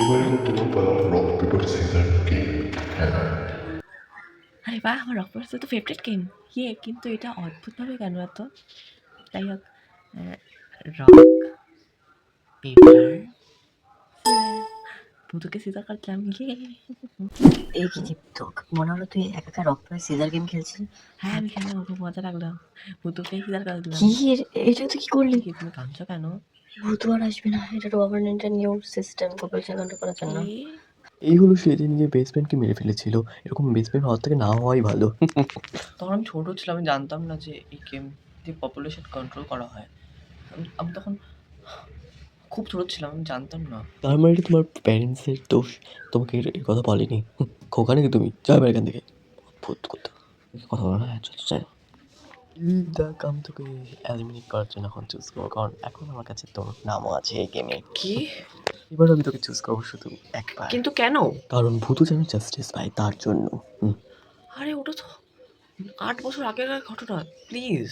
এবারে তোমার পালা রক পেপার সিজার গেম খেলা। আরে বাহ, আমার রক পেপার তো ফেভারিট গেম। কিন্তু এটা অদ্ভুতভাবে কেন এত? যাই হোক, রক পেপার ভুতুকে সিজার কাটলাম। এই কি তোকে মনে হলো তুই একা একা রক পেপার সিজার গেম খেলছিস? হ্যাঁ, আমি খেললাম, খুব মজা লাগলো। ভুতুকে সিজার কাটলাম। কি এটা তুই কি করলি? কি তুমি কাঁদছো কেন? ভূত আর আসবে না, এটা গভর্নমেন্টের নিউ সিস্টেম পপুলেশন কন্ট্রোল করার জন্য। এই হলো সে যে নিজের বেস্ট ফ্রেন্ডকে মেরে ফেলেছিল। এরকম বেস্ট ফ্রেন্ড হওয়ার থেকে না হওয়াই ভালো। তখন আমি ছোট ছিলাম, আমি জানতাম না যে এই গেম দিয়ে পপুলেশন কন্ট্রোল করা হয়। আমি তখন খুব ছোট ছিলাম, আমি জানতাম না। তার মানে এটা তোমার প্যারেন্টসের দোষ, তোমাকে এর কথা বলেনি। খোকা নাকি তুমি? যাও এবার এখান থেকে। অদ্ভুত কথা, কথা বলো না। চল। দেখ, আমি তোকে এলিমিনেট করার জন্য এখন চুজ করবো, কারণ এখন আমার কাছে তোর নামও আছে এই গেমে। কি? এবার আমি তোকে চুজ করবো শুধু একবার। কিন্তু কেন? কারণ ভূত যেন জাস্টিস পায় তার জন্য। আরে ওটা তো 8 বছর আগেকার ঘটনা, প্লিজ।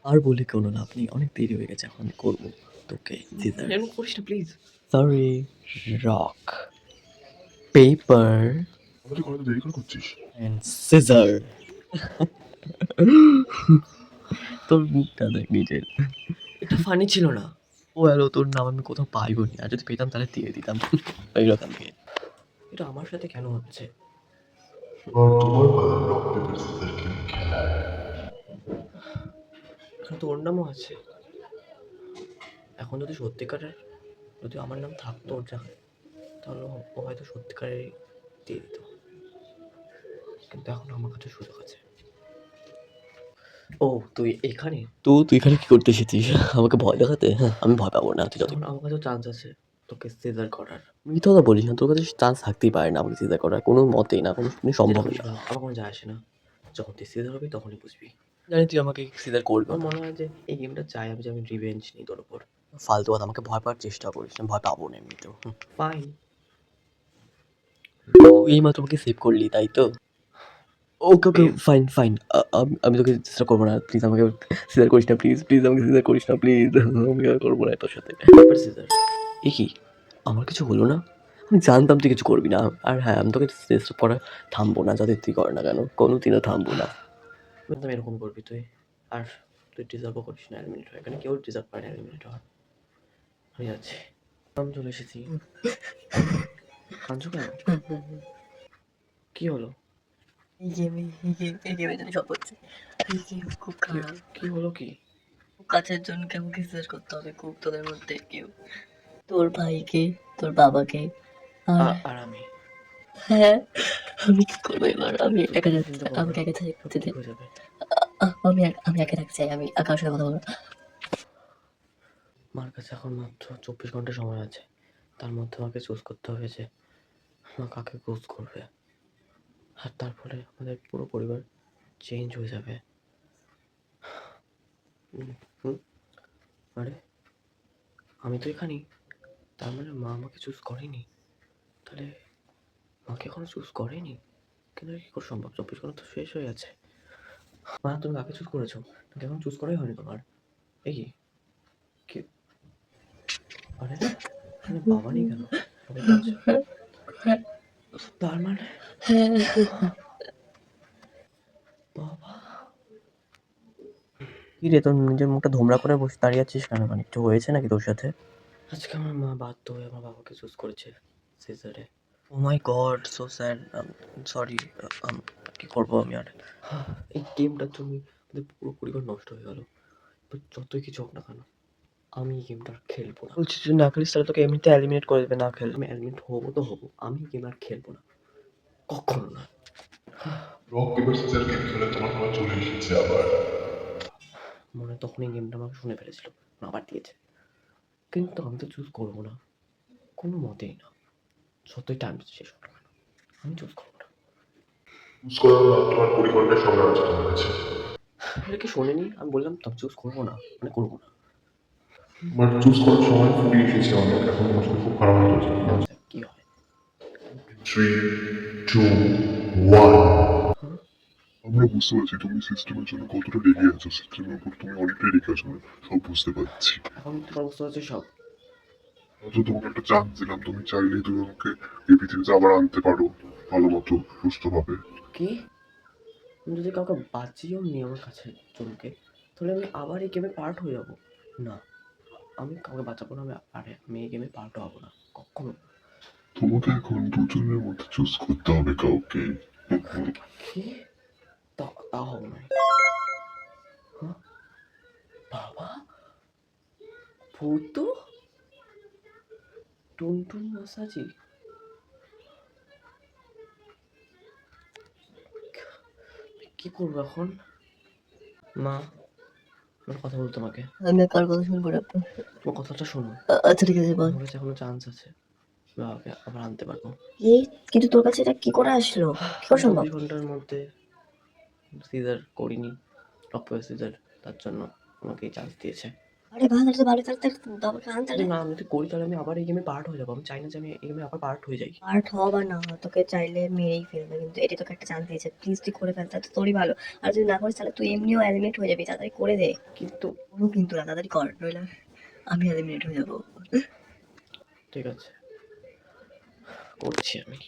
আর বলে কোনো লাভ নেই, অনেক দেরি হয়ে গেছে। এখন করবো তোকে সিজার। এরকম করিস না প্লিজ। সরি, রক পেপার আমাদের কলেজে দেরি করে করছিস? অ্যান্ড সিজার। তোর মুখটা দেখ নিজের। এটা ফানি ছিল না। ও হ্যালো, তোর নাম আমি কোথাও পাইবো নি, আর যদি পেতাম তাহলে দিয়ে দিতাম এইরকম থেকে। এটা আমার সাথে কেন হচ্ছে? এবার তোমার পালা রক পেপার সিজার গেম খেলা। এখানে তো ওর নামও আছে। এখন যদি সত্যিকারের, যদি আমার নাম থাকতো ওর জায়গায়, তাহলে ও হয়তো সত্যিকারের দিয়ে দিত। কিন্তু এখন আমার কাছে সুযোগ আছে। ও তুই এখানে? তুই এখানে কি করতে এসেছিস? আমাকে ভয় দেখাতে? হ্যাঁ, আমি ভয় পাবো না। তুই যত এখন আমার কাছেও চান্স আছে তোকে সিজার করার। মিথ্যা কথা বলিস না, তোর কাছে চান্স থাকতেই পারে না আমাকে সিজার করার, কোনো মতেই না, কোনো সম্ভবই না। আমার কোনো যায় আসে না, যখন তুই সিজার হবি তখনই বুঝবি। জানি তুই আমাকে সিজার করবি আমার না। মনে হয় যে এই গেমটা চাই আমি, যে আমি রিভেঞ্জ নিই তোর ওপর। ফালতু কথা, আমাকে ভয় পাওয়ার চেষ্টা করিস না, ভয় পাবো না এমনিতেও। ফাইন। তুই এই মাত্র আমাকে সেভ করলি, তাই তো? ওকে, ফাইন। আমি তোকে চেষ্টা করবো না, প্লিজ আমাকে সিজার করিস না, প্লিজ আমাকে সিজার করিস না, প্লিজ। আমি আর করবো না তোর সাথে। Paper scissor. এ কি, আমার কিছু হলো না? আমি জানতাম তুই কিছু করবি না। আর হ্যাঁ, আমি তোকে চেষ্টা করা থামবো না, যাতে তুই কর না কেন, কোনোদিনও থামবো না। তুমি এরকম করবি তুই, আর তুই ডিজার্ভও করিস না এলিমিনেট হয়। এখানে কেউ ডিজার্ভ করে না এলিমিনেট হওয়ার। আমি যাচ্ছি, আমি চলে এসেছি। কাঁদছো কেন? কি হলো? এই গেমে জানি সব হচ্ছে। এই গেম খুব খারাপ। কি হলো কি? খুব কাছের জনকে আমাকে সিজার করতে হবে, খুব তোদের মধ্যে কেউ, তোর ভাইকে, তোর বাবাকে। আর আর আমি হ্যাঁ, আমি কি করবো এবার? আমি একা যাচ্ছি, চিন্তা করবো আমাকে না, একা সব থাকতে দে। ঠিক হয়ে যাবে। আমি একা থাকতে চাই, আমি কারোর সাথে কথা বলবো না। মার কাছে এখন মাত্র 24 ঘন্টা সময় আছে। তার মধ্যে আমাকে চুজ করতে হবে যে মা কাকে চুজ করবে। আর তারপরে আমাদের পুরো পরিবার চেঞ্জ হয়ে যাবে। আরে আমি তো এখানেই, তার মানে মা আমাকে চুজ করেনি। তাহলে মাকে এখনো চুজ করেনি, কিন্তু কি করে সম্ভব? 24 ঘন্টা তো শেষ হয়ে গেছে। মা তুমি কাকে চুজ করেছো? নাকি এখন চুজ করাই হয়নি তোমার? এই কি? আরে এখানে বাবা নেই কেন? সবাই তো আছে। তার মানে বাবা। কি রে, তোর নিজের মুখটা ধোমরা করে বসে দাঁড়িয়ে আছিস কেন? মানে কিছু হয়েছে নাকি তোর সাথে? আজকে আমার মা বাধ্য হয়ে আমার বাবাকে চুজ করেছে সিজারে। ও মাই গড, সো স্যাড। সরি। কি করবো আমি আর? এই গেমটার জন্য আমাদের পুরো পরিবার নষ্ট হয়ে গেল। যতই কিছু হোক না কেন, আমি এই গেমটা আর খেলবো না। বলছিস তুই না খেলিস তাহলে তোকে এমনিতে এলিমিনেট করে দেবে না খেললে। আমি এলিমিনেট হবো তো হবো, আমি গেম আর খেলবো না, কখনো না। রক পেপার সিজার গেম খেলে তোমার পালা চলে এসেছে আবার। মনে হয় তখন এই গেমটা আমাকে শুনে ফেলেছিল, আবার দিয়েছে। কিন্তু আমি তো চুজ করবো না, কোনো মতেই না। যতই টাইম শেষ হোক না কেন, আমি চুজ করবো না। চুজ করার না, তোমার পরিকল্পনার সঙ্গে আছে তোমার কাছে। এটা কি শোনেনি? আমি বললাম তো চুজ করবো না, মানে করবো না। তোমার চুজ করার সময় ফুরিয়ে এসেছে অনেক, এখন তোমার সাথে খুব খারাপ হচ্ছে। কি হয়? 3, 2, 1। হ্যাঁ, আমরা বুঝতে পারছি তুমি সিস্টেমের জন্য কতটা রেগে আছো, সিস্টেমের উপর তুমি অনেকটাই রেগে আছো, আমরা সব বুঝতে পারছি। এখন তোমার বুঝতে পারছো সব? অথচ তোমাকে একটা চান্স দিলাম, তুমি চাইলেই তুমি আমাকে এই পৃথিবীতে আবার আনতে পারো ভালো মতো সুস্থভাবে। কি? আমি যদি কাউকে বাঁচিয়েও নি আমার কাছে জনকে, তাহলে আমি আবার এই গেমে পার্ট হয়ে যাবো? না, আমি কাউকে বাঁচাবো না, আমি এই গেমে পার্টও হবো না কখনো। তোমাকে এখন দুজনের মধ্যে চুজ করতে হবে কাউকে। কি? তা তা হবো না। হ্যাঁ? বাবা, ভূতু, টুনটুন মাসাজি, কি করবো এখন? মা, আমার কথা বলতো তোমাকে, আমি আর কার কথা শুনবো না। তোমার কথাটা শোনো। আচ্ছা ঠিক আছে বল। আমার কাছে এখনো চান্স আছে, বাবাকে আবার আনতে পারবো। এই কিন্তু তোর কাছে এটা কি করে আসলো, কি করে সম্ভব? 24 ঘন্টার মধ্যে সিজার করিনি, অপারেশন সিজার, তার জন্য আমাকে এই চান্স দিয়েছে। আরে ভালো তো ভালো, তাহলে বাবাকে আন তাহলে। না, আমি যদি করি তাহলে আমি আবার এই গেমে পার্ট হয়ে যাবো। আমি চাই না যে আমি এই গেমে আবার পার্ট হয়ে যাই। পার্ট হওয়া বা না হওয়া, তোকে চাইলে মেরেই ফেলবে, কিন্তু এটা তোকে একটা চান্স দিয়েছে, প্লিজ তুই করে ফেল, তাহলে তো তোরই ভালো। আর যদি না করিস তাহলে তুই এমনিও এলিমিনেট হয়ে যাবি, তাড়াতাড়ি করে দে। কিন্তু কোনো কিন্তু না, তাড়াতাড়ি কর, নইলে আমি এলিমিনেট হয়ে যাবো। ঠিক আছে, করছি আমি।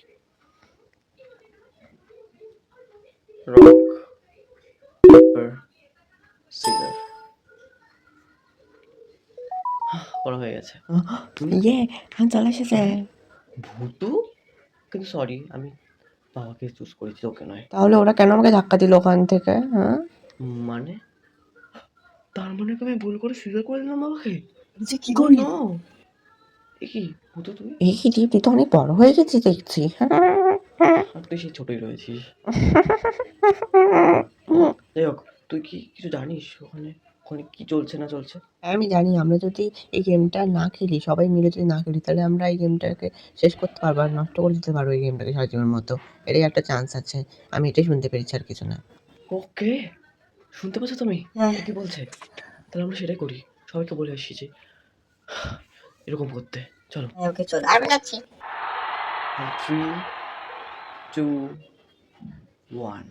রক পেপার সিজার, করা হয়ে গেছে। ইয়ে হ্যাঁ চলে এসেছে। ভূতু, কিন্তু সরি, আমি বাবাকে চুজ করেছি, ওকে নয়। তাহলে ওরা কেন আমাকে ধাক্কা দিল ওখান থেকে? হ্যাঁ, মানে তার মানে কি আমি ভুল করে সিজার করে দিলাম বাবাকে? যে কি Oh করলি? no! এ কি ভূতু তুমি? এই কি রে, তুই তো অনেক বড় হয়ে গেছিস দেখছি। আর তুই সেই ছোটই রয়েছিস। যাই হোক, তুই কি কিছু জানিস ওখানে ওখানে কি চলছে না চলছে? আমি জানি আমরা যদি এই গেমটা না খেলি, সবাই মিলে যদি না খেলি, তাহলে আমরা এই গেমটাকে শেষ করতে পারবো আর নষ্ট করে দিতে পারবো এই গেমটাকে সারা জীবনের মতো। এটাই একটা চান্স আছে, আমি এটাই শুনতে পেরেছি, আর কিছু না। ওকে, শুনতে পাচ্ছ তুমি? হ্যাঁ। ও কি বলছে? তাহলে আমরা সেটাই করি, সবাইকে বলে আসি যে এরকম করতে। চলো, হ্যাঁ ওকে চল, আমি যাচ্ছি। 3, 2, 1।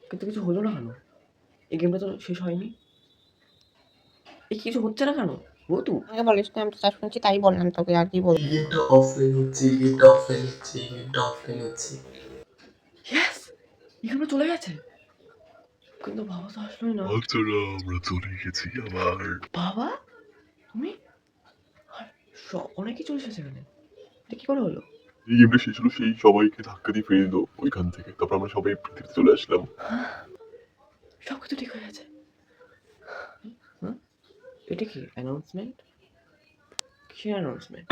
কিন্তু কিছু হলো না কেন? এই গেমটা তো শেষ হয়নি। এই কিছু হচ্ছে না কেন? ভূতু, আমাকে বলিস না, আমি তো যা শুনছি তাই বললাম তোকে, আর কি বলবো। গেমটা অফলাইন হচ্ছে, গেমটা অফলাইন হচ্ছে, গেমটা অফলাইন হচ্ছে। ইয়েস, এই গেমটা চলে গেছে। কিন্তু বাবা তো আসলোই না। বাচ্চারা, আমরা চলে গেছি আবার। বাবা, তুমি? আর অনেকেই চলে এসেছে এখানে, এটা কি করে হলো? এই গেমটা শেষ হলো, সেই সবাইকে ধাক্কা দিয়ে ফেলে দিল ওইখান থেকে, তারপর আমরা সবাই পৃথিবীতে চলে আসলাম। সব কিছু ঠিক হয়ে গেছে। হ্যাঁ, এটা কি অ্যানাউন্সমেন্ট? কিসের অ্যানাউন্সমেন্ট?